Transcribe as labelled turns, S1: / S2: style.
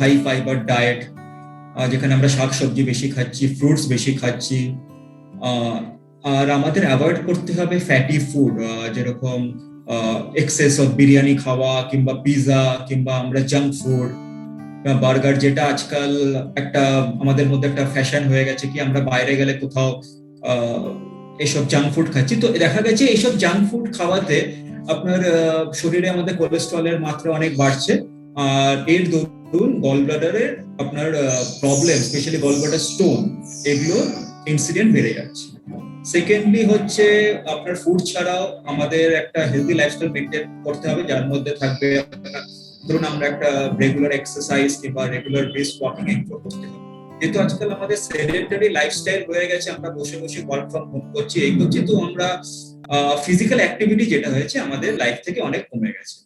S1: High fibre diet, যেখানে আমরা শাকসবজি বেশি খাচ্ছি, ফ্রুটস বেশি খাচ্ছি। আর আমাদের অ্যাভয়েড করতে হবে ফ্যাটি ফুড, যেরকম এক্সেস অফ বিরিয়ানি খাওয়া, কিংবা পিৎজা, কিংবা আমরা জাঙ্ক ফুড, বার্গার, যেটা আজকাল একটা আমাদের মধ্যে একটা ফ্যাশন হয়ে গেছে, কি আমরা বাইরে গেলে কোথাও এইসব জাঙ্ক ফুড খাচ্ছি। তো দেখা গেছে এইসব জাঙ্ক ফুড খাওয়াতে আপনার শরীরে আমাদের কোলেস্ট্রলের মাত্রা অনেক বাড়ছে। আর এর দরুন গল ব্লাডারের আপনার problem, specially gall bladder stone, এগুলো ইনসিডেন্ট বেড়ে যাচ্ছে। সেকেন্ডলি হচ্ছে আপনার ফুড ছাড়াও আমাদের একটা হেলদি লাইফস্টাইল মেনটেন করতে হবে, যার মধ্যে থাকবে ধরুন আমরা একটা রেগুলার এক্সারসাইজ কিংবা রেগুলার ব্রিস্ক ওয়াকিং এনশিওর করতে হবে। যেহেতু আজকাল আমাদের সেডেন্টারি লাইফস্টাইল হয়ে গেছে, আমরা বসে বসে ওয়ার্ক ফ্রম হোম করছি, এই করছি, তো আমরা ফিজিক্যাল অ্যাক্টিভিটি যেটা হয়েছে আমাদের লাইফ থেকে অনেক কমে গেছে।